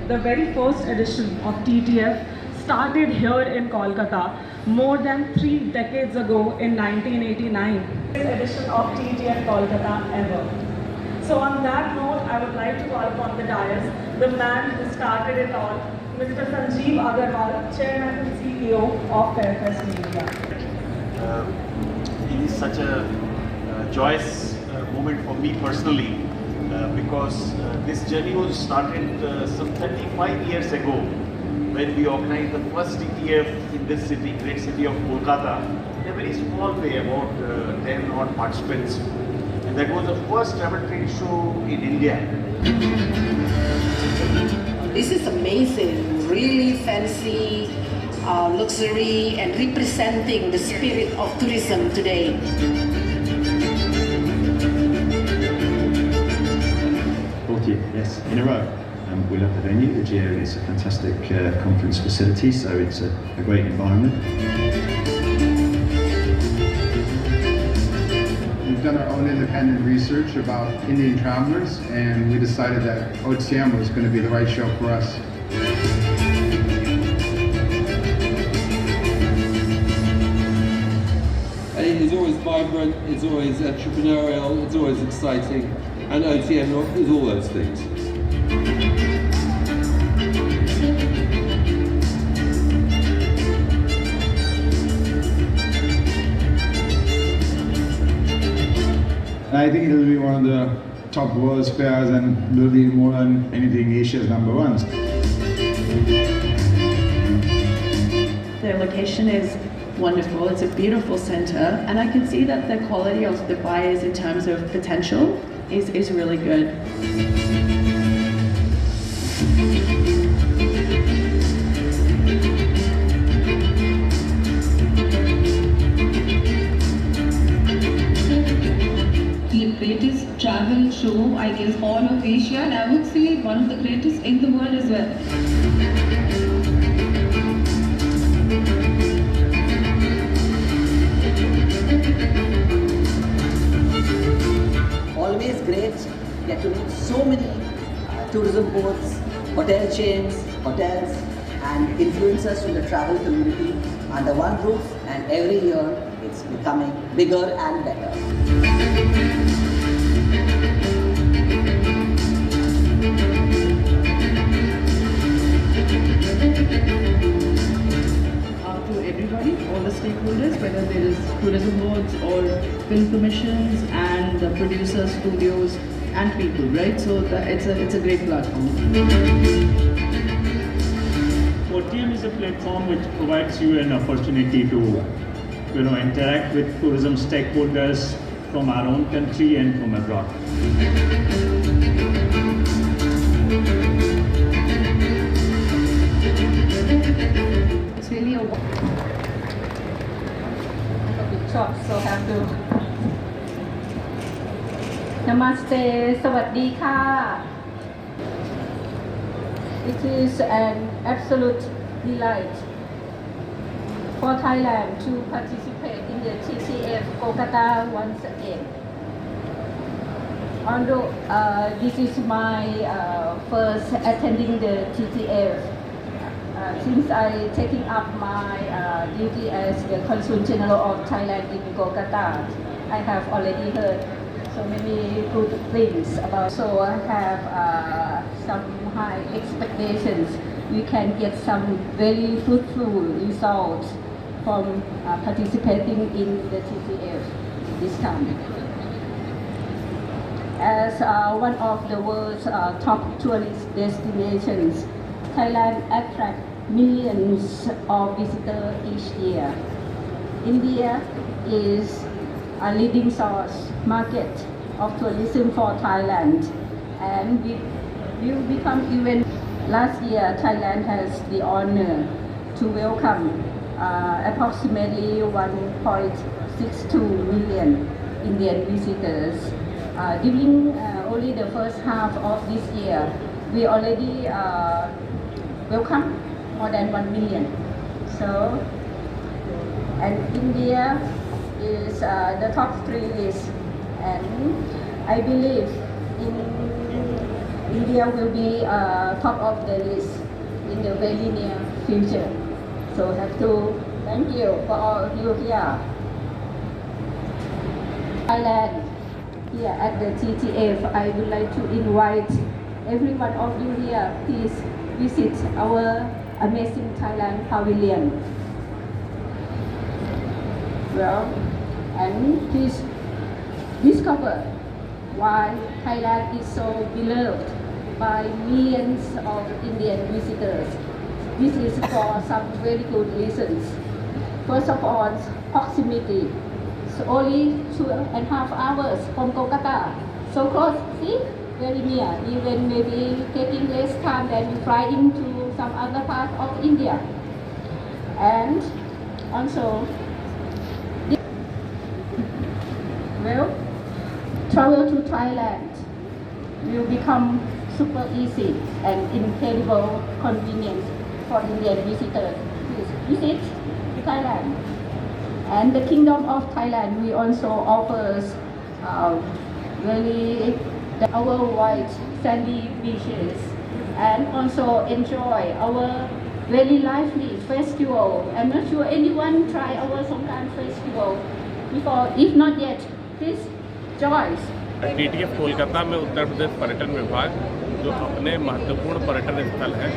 the very first edition of TTF started here in Kolkata more than 3 decades ago in 1989. This edition of TTF Kolkata ever. So on that note, I would like to call upon the dais, the man who started it all, Mr. Sanjeev Agarwal, Chairman and CEO of Fairfest Media. It is such a joyous moment for me personally because this journey was started some 35 years ago when we organized the first TTF in this city, great city of Kolkata, in a very small way, about 10 odd participants. And that was the first travel trade show in India. This is amazing, really fancy, luxury, and representing the spirit of tourism today. Yes, in a row. We love the venue. The Geo is a fantastic conference facility, so it's a great environment. We've done our own independent research about Indian travelers, and we decided that OTM was going to be the right show for us. And it is always vibrant, it's always entrepreneurial, it's always exciting, and OTM is all those things. I think it'll be one of the top world's fairs, and will be more than anything Asia's #1. Their location is wonderful. It's a beautiful center, and I can see that the quality of the buyers in terms of potential is really good. Greatest travel show, I guess, all of Asia, and I would say one of the greatest in the world as well. Always great, get to meet so many tourism boards, hotel chains, hotels, and influencers from the travel community under one roof, and every year it's becoming bigger and better. To everybody, all the stakeholders, whether there is tourism boards or film commissions and the producers, studios, and people, right? So it's a great platform. OTM is a platform which provides you an opportunity to, interact with tourism stakeholders from our own country and from abroad. It's really a big shot, so have to. Namaste, Sawadee Ka. It is an absolute delight for Thailand to participate in the TTF Kolkata once again. Although this is my first attending the TTF, since I taking up my duty as the Consul General of Thailand in Kolkata, I have already heard so many good things about. So I have some high expectations. We can get some very fruitful results from participating in the TTF this time. As one of the world's top tourist destinations, Thailand attracts millions of visitors each year. India is a leading source market of tourism for Thailand, and we will become even. Last year, Thailand has the honor to welcome approximately 1.62 million Indian visitors. During only the first half of this year, we already welcome more than 1 million. So, and India is the top 3 list, and I believe India will be top of the list in the very near future. So have to thank you for all of you here. Thailand, here at the TTF, I would like to invite every one of you here, please visit our amazing Thailand pavilion. Well, and please discover why Thailand is so beloved by millions of Indian visitors. This is for some very good reasons. First of all, proximity. So only 2.5 hours from Kolkata. So close, see? Very near. Even maybe taking less time than flying to some other part of India. And also, well, travel to Thailand will become super easy and incredible convenient for Indian visitors. Please visit Thailand. And the Kingdom of Thailand, we also offers really our white sandy beaches and also enjoy our very lively festival. I'm not sure anyone try our Songkran festival before. If not yet, please join. TTF Kolkata में उत्तर प्रदेश पर्यटन विभाग जो अपने महत्वपूर्ण पर्यटन स्थल है,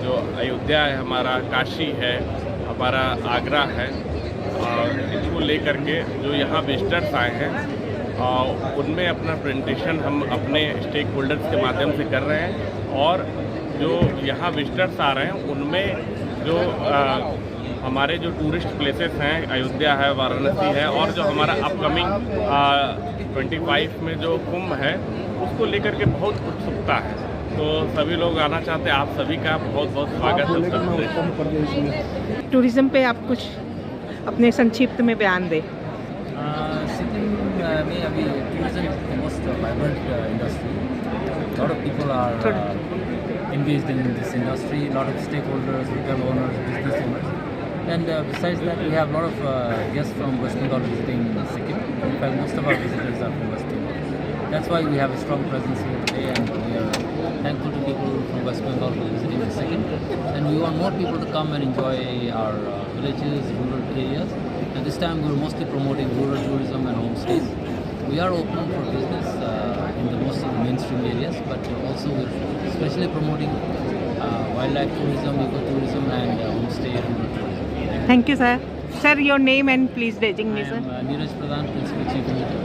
जो अयोध्या है, हमारा काशी है, हमारा आगरा है, इसको लेकर के जो यहाँ विजिटर्स आए हैं उनमें अपना प्रेजेंटेशन हम अपने स्टेक होल्डर्स के माध्यम से कर रहे हैं। और जो यहाँ विजिटर्स आ रहे हैं उनमें जो हमारे जो टूरिस्ट प्लेसेस हैं, अयोध्या है, वाराणसी है, और जो हमारा अपकमिंग 25 में जो कुंभ है उसको लेकर के बहुत उत्सुकता है। तो सभी लोग आना चाहते हैं। आप सभी का बहुत बहुत स्वागत है। टूरिज्म पे आप कुछ अपने संक्षिप्त में बयान दें। सिक्किम में अभी tourism is the most vibrant industry. Lot of people are engaged in this industry, lot of stakeholders, hotel owners, business owners. And besides that, we have a lot of guests from West Bengal visiting Sikkim. In fact, most of our visitors are from West Bengal. That's why we have a strong presence here today, and we are thankful to people from West Bengal for visiting Sikkim. And we want more people to come and enjoy our villages, rural areas. And this time we are mostly promoting rural tourism and homestays. We are open for business in the most of the mainstream areas, but also we're especially promoting wildlife tourism, ecotourism, and homestay rural tourism. Thank you, sir. Sir, your name and please designation. I am Neeraj Pradhan, Principal Chief Editor,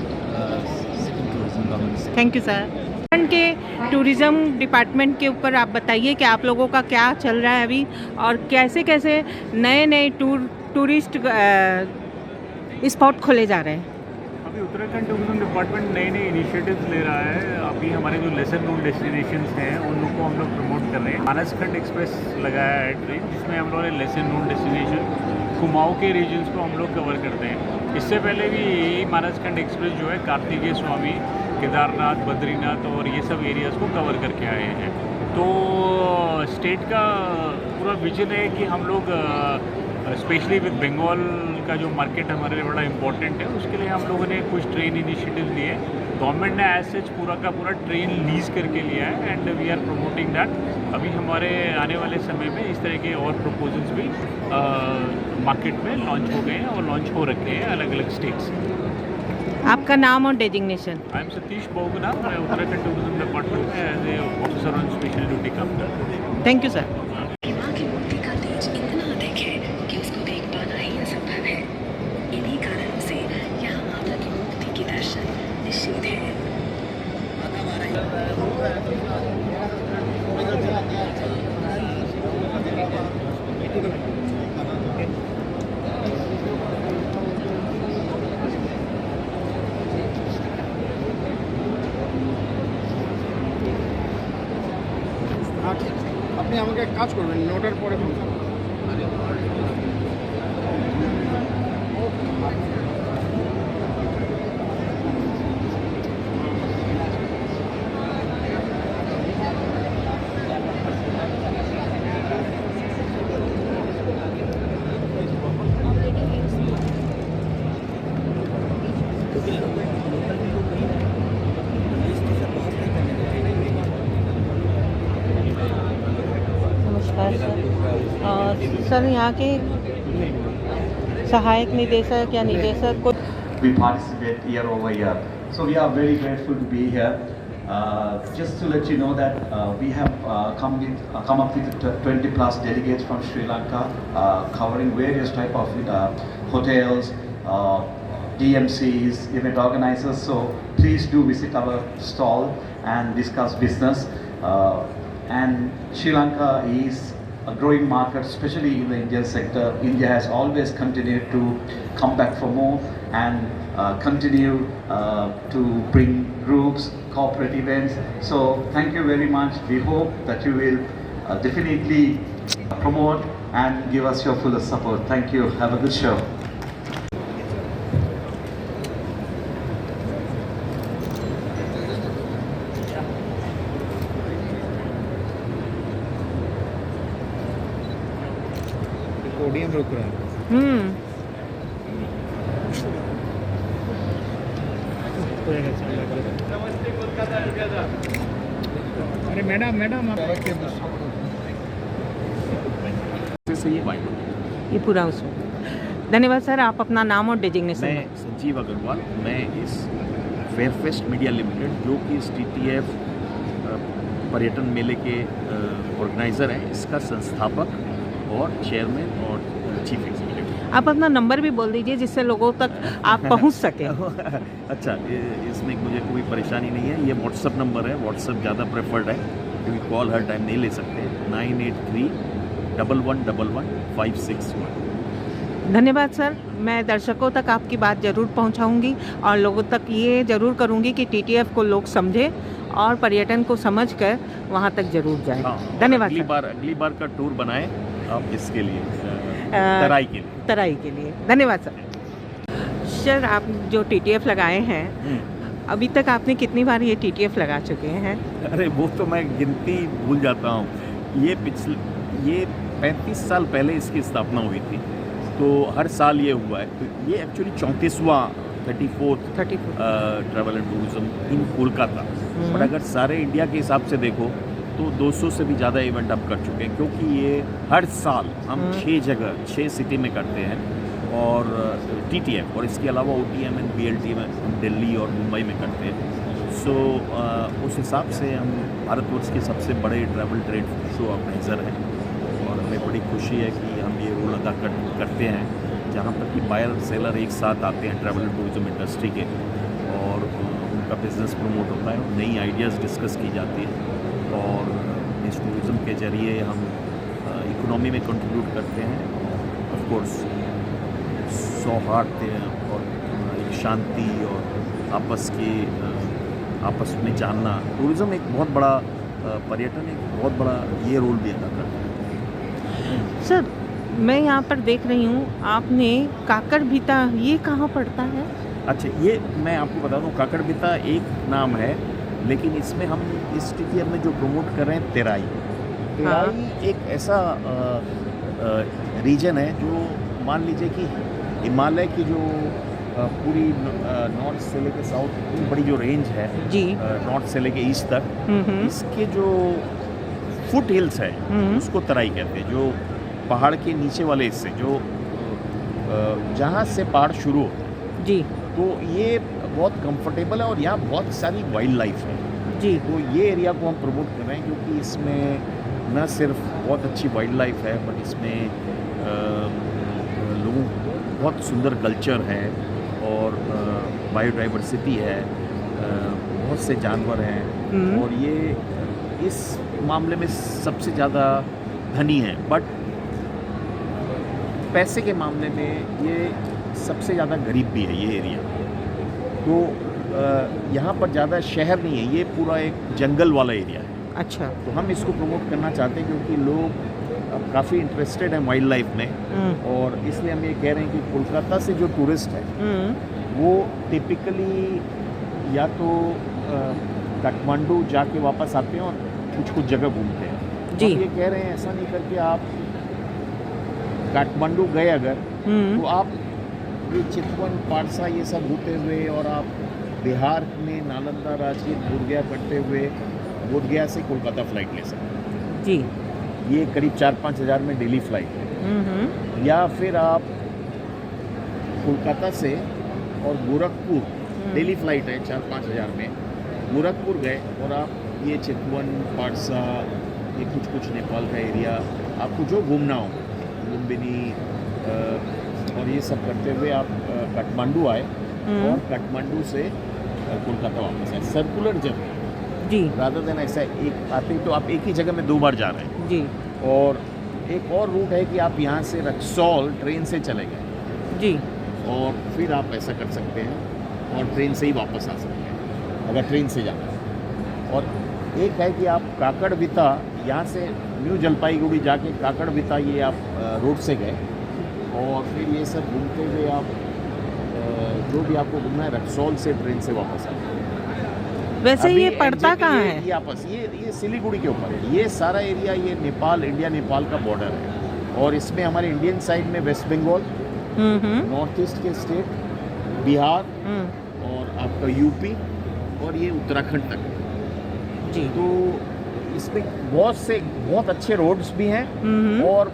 Sikkim Tourism Government. Thank you, sir. के tourism department के ऊपर आप बताइए कि आप लोगों का क्या चल रहा है अभी और कैसे कैसे नए नए टूरिस्ट स्पॉट खोले जा रहे हैं। अभी उत्तराखंड टूरिज्म डिपार्टमेंट नए नए इनिशिएटिव्स ले रहा है। अभी हमारे जो लेसर नोन डेस्टिनेशंस हैं उन लोग को हम लोग प्रमोट कर रहे हैं। मानसखंड एक्सप्रेस लगाया है ट्रेन, जिसमें हम लोगों ने लेसर नोन डेस्टिनेशन कुमाऊँ के रीजन्स को हम लोग कवर करते हैं। इससे पहले भी मानसखंड एक्सप्रेस जो है कार्तिकेय स्वामी, केदारनाथ, बद्रीनाथ और ये सब एरियाज़ को कवर करके आए हैं। तो स्टेट का पूरा विजन है कि हम लोग स्पेशली विद बंगाल का जो मार्केट हमारे लिए बड़ा इंपॉर्टेंट है, उसके लिए हम लोगों ने कुछ ट्रेन इनिशिएटिव लिए। गवर्नमेंट ने एज सच पूरा का पूरा ट्रेन लीज करके लिया है and we are promoting that. अभी हमारे आने वाले समय में इस तरह के और प्रपोजल्स भी मार्केट में लॉन्च हो गए हैं और लॉन्च हो रखे हैं अलग अलग स्टेट्स। आपका नाम और designation? I am Satish Bahuguna, मैं उत्तराखंड टूरिज्म डिपार्टमेंट में as a officer on special duty काम करता हूँ। Thank you sir. আপনি আমাকে এক কাজ করবেন, নোটার পরে सर यहाँ के सहायक निदेशक या निदेशक को We participate year over year. So we are very grateful to be here. Just to let you know that we have come up with 20 plus delegates from Sri Lanka, covering various type of hotels, DMCs, event organizers. So please do visit our stall and discuss business. And Sri Lanka is a growing market, especially in the Indian sector. India has always continued to come back for more and continue to bring groups, corporate events. So thank you very much. We hope that you will definitely promote and give us your full support. Thank you. Have a good show. Podium रुक रहा है। अरे madam आप ये पूरा उसमें। धन्यवाद sir, आप अपना नाम और डेजिग्नेशन। मैं संजीव अग्रवाल, मैं इस फेयरफेस्ट मीडिया लिमिटेड जो कि इस TTF पर्यटन मेले के ऑर्गेनाइज़र हैं, इसका संस्थापक और चेयरमैन और चीफ एग्जीक्यूटिव। आप अपना नंबर भी बोल दीजिए जिससे लोगों तक आप पहुंच सकें। अच्छा, इसमें मुझे कोई परेशानी नहीं है। ये व्हाट्सअप नंबर है, व्हाट्सअप ज़्यादा प्रेफर्ड है क्योंकि कॉल हर टाइम नहीं ले सकते। 9831111561। धन्यवाद सर, मैं दर्शकों तक आपकी बात ज़रूर पहुंचाऊंगी और लोगों तक ये ज़रूर करूंगी कि TTF को लोग समझें और पर्यटन को समझकर वहां तक ज़रूर जाएं। धन्यवाद। अगली बार का टूर बनाएं आप इसके लिए, तराई के लिए। धन्यवाद सर। सर, आप जो TTF लगाए हैं, अभी तक आपने कितनी बार ये TTF लगा चुके हैं? अरे वो तो मैं गिनती भूल जाता हूँ। ये 35 साल पहले इसकी स्थापना हुई थी, तो हर साल ये हुआ है। तो ये एक्चुअली 34वां 34th travel and tourism in Kolkata. But अगर सारे इंडिया के हिसाब से देखो तो 200 से भी ज़्यादा इवेंट अब कर चुके हैं, क्योंकि ये हर साल हम 6 सिटी में करते हैं और TTF, और इसके अलावा OTM एंड BLTM हम दिल्ली और मुंबई में करते हैं। सो उस हिसाब से हम भारतवर्ष के सबसे बड़े ट्रैवल ट्रेड शो ऑर्गेनाइज़र हैं और हमें बड़ी खुशी है कि हम ये रोल अदा करते हैं जहाँ पर कि बायर सेलर एक साथ आते हैं ट्रैवल एंड टूरिज्म इंडस्ट्री के, और उनका बिज़नेस प्रमोट होता है, नई आइडियाज़ डिस्कस की जाती है और इस टूरिज़म के ज़रिए हम इकोनॉमी में कंट्रीब्यूट करते हैं। ऑफ कोर्स सौहार्द और शांति और आपस में जानना, टूरिज़म एक बहुत बड़ा पर्यटन एक बहुत बड़ा ये रोल भी अदा करता है। सर, मैं यहाँ पर देख रही हूँ आपने काकड़भिता, ये कहाँ पड़ता है? अच्छा, ये मैं आपको बता दूँ, काकड़भिता एक नाम है, लेकिन इसमें हम इस TTF में जो प्रमोट कर रहे हैं तेराई एक ऐसा रीजन है जो मान लीजिए कि हिमालय की जो पूरी नॉर्थ से लेके साउथ की बड़ी जो रेंज है जी, नॉर्थ से लेके ईस्ट तक, इसके जो फुट हिल्स है उसको तराई कहते हैं। जो पहाड़ के नीचे वाले हिस्से, जो जहाँ से पहाड़ शुरू होते हैं जी, तो ये बहुत कंफर्टेबल है और यहाँ बहुत सारी वाइल्ड लाइफ है जी। तो ये एरिया को हम प्रमोट कर रहे हैं क्योंकि इसमें न सिर्फ बहुत अच्छी वाइल्ड लाइफ है, बट इसमें लोगों बहुत सुंदर कल्चर है और बायोडाइवर्सिटी है, बहुत से जानवर हैं और ये इस मामले में सबसे ज़्यादा धनी है, बट पैसे के मामले में ये सबसे ज़्यादा गरीब भी है ये एरिया। तो यहाँ पर ज़्यादा शहर नहीं है, ये पूरा एक जंगल वाला एरिया है। अच्छा, तो हम इसको प्रमोट करना चाहते हैं क्योंकि लोग काफ़ी इंटरेस्टेड हैं वाइल्ड लाइफ में, और इसलिए हम ये कह रहे हैं कि कोलकाता से जो टूरिस्ट है वो टिपिकली या तो काठमांडू जाके वापस आते हैं और कुछ जगह घूमते हैं जी। हम ये कह रहे हैं ऐसा नहीं करके आप काठमांडू गए अगर तो आप ये चितवन, पारसा ये सब होते हुए और आप बिहार में नालंदा, रांची, बोधगया करते हुए बोधगया से कोलकाता फ्लाइट ले सकते हैं जी। ये करीब 4-5 हज़ार में डेली फ्लाइट है। या फिर आप कोलकाता से और गोरखपुर डेली फ्लाइट है 4-5 हज़ार में, गोरखपुर गए और आप ये चितवन, पारसा, ये कुछ नेपाल का एरिया, आपको जो घूमना हो, लुम्बिनी और ये सब करते हुए आप काठमांडू आए और काठमांडू से कोलकाता वापस आए। सर्कुलर जर्नी जी, रादर देन ऐसा एक आते तो आप एक ही जगह में 2 बार जा रहे हैं जी। और एक और रूट है कि आप यहाँ से रक्सौल ट्रेन से चले गए जी, और फिर आप ऐसा कर सकते हैं और ट्रेन से ही वापस आ सकते हैं अगर ट्रेन से जाना है। और एक है कि आप काकड़विता यहाँ से न्यू जलपाईगुड़ी जाके काकड़विता ये आप रोड से गए और फिर ये सब घूमते हुए आप जो भी आपको घूमना है रक्सौल से ट्रेन से वापस आ गए। वैसे ये पड़ता कहाँ है? ये आपस ये सिलीगुड़ी के ऊपर है। ये सारा एरिया ये नेपाल, इंडिया नेपाल का बॉर्डर है और इसमें हमारे इंडियन साइड में वेस्ट बंगाल, नॉर्थ ईस्ट के स्टेट, बिहार और आपका यूपी और ये उत्तराखंड तक जी। तो इसमें बहुत अच्छे रोड्स भी हैं और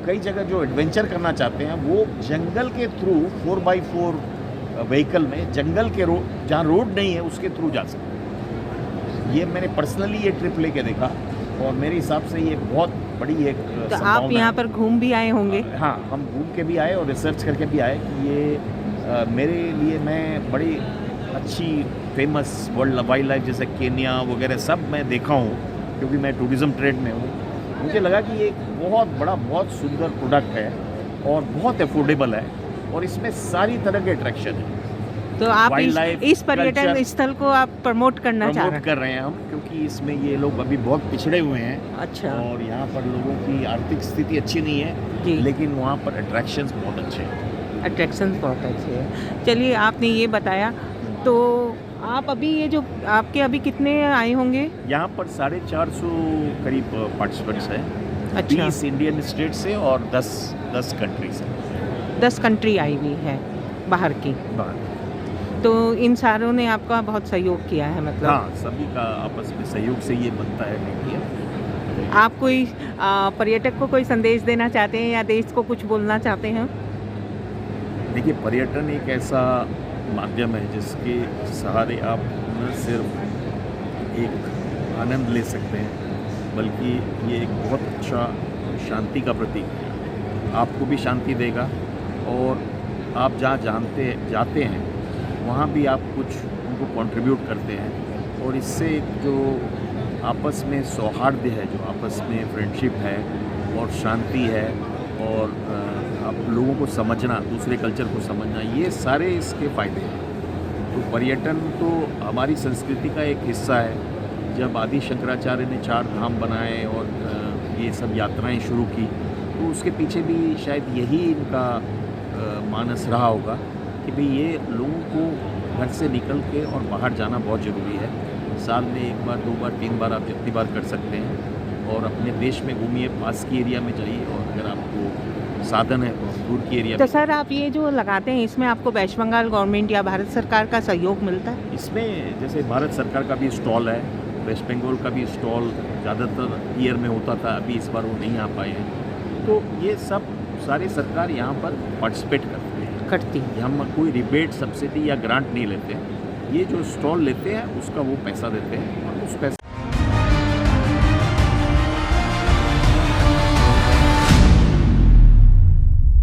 कई जगह जो एडवेंचर करना चाहते हैं वो जंगल के थ्रू 4x4 व्हीकल में जंगल के रोड जहाँ रोड नहीं है उसके थ्रू जा सकते हैं। ये मैंने पर्सनली ये ट्रिप लेके देखा और मेरे हिसाब से ये बहुत बड़ी एक तो आप यहाँ पर घूम भी आए होंगे? हाँ, हम घूम के भी आए और रिसर्च करके भी आए कि ये मेरे लिए मैं बड़ी अच्छी फेमस वर्ल्ड वाइल्ड लाइफ जैसे केन्या वगैरह सब मैं देखा हूँ क्योंकि मैं टूरिज़्म ट्रेड में हूँ। मुझे लगा कि ये एक बहुत बड़ा बहुत सुंदर प्रोडक्ट है और बहुत अफोर्डेबल है और इसमें सारी तरह के अट्रैक्शन है। तो आप इस पर्यटन स्थल को आप प्रमोट कर रहे हैं हम क्योंकि इसमें ये लोग अभी बहुत पिछड़े हुए हैं। अच्छा। और यहाँ पर लोगों की आर्थिक स्थिति अच्छी नहीं है लेकिन वहाँ पर अट्रैक्शंस बहुत अच्छे हैं। अट्रैक्शंस बहुत अच्छे हैं। चलिए, आपने ये बताया तो आप अभी ये जो आपके अभी कितने आए होंगे? यहाँ पर 450 करीब पार्टिसिपेंट्स हैं। अच्छा। 20 इंडियन स्टेट से और 10 कंट्री से। 10 कंट्री आई हुई है बाहर की। तो इन सारों ने आपका बहुत सहयोग किया है मतलब? हाँ, सभी का आपस में सहयोग से ये बनता है। नहीं, आप कोई पर्यटक को कोई संदेश देना चाहते हैं या देश को कुछ बोलना चाहते हैं? देखिए, पर्यटन एक ऐसा माध्यम है जिसके सहारे आप न सिर्फ एक आनंद ले सकते हैं बल्कि ये एक बहुत अच्छा शांति का प्रतीक है। आपको भी शांति देगा और आप जहाँ जाते हैं वहाँ भी आप कुछ उनको कंट्रीब्यूट करते हैं और इससे जो आपस में सौहार्द है, जो आपस में फ्रेंडशिप है और शांति है और आप लोगों को समझना, दूसरे कल्चर को समझना, ये सारे इसके फ़ायदे हैं। तो पर्यटन तो हमारी संस्कृति का एक हिस्सा है। जब आदि शंकराचार्य ने 4 धाम बनाए और ये सब यात्राएं शुरू की तो उसके पीछे भी शायद यही इनका मानस रहा होगा कि भाई ये लोगों को घर से निकल के और बाहर जाना बहुत ज़रूरी है। साल में 1 बार, 2 बार, 3 बार आप जितनी बार कर सकते हैं और अपने देश में घूमिए, पास की एरिया में जाइए और अगर आपको साधन है दूर की एरिया तो सर आप ये जो लगाते हैं इसमें आपको वेस्ट बंगाल गवर्नमेंट या भारत सरकार का सहयोग मिलता है? इसमें जैसे भारत सरकार का भी स्टॉल है, वेस्ट बंगाल का भी स्टॉल ज़्यादातर ईयर में होता था, अभी इस बार वो नहीं आ पाए हैं। तो ये सब सारी सरकार यहाँ पर पार्टिसिपेट करती है। हम कोई रिबेट, सब्सिडी या ग्रांट नहीं लेते हैं। ये जो स्टॉल लेते हैं उसका वो पैसा देते हैं और उस पैसे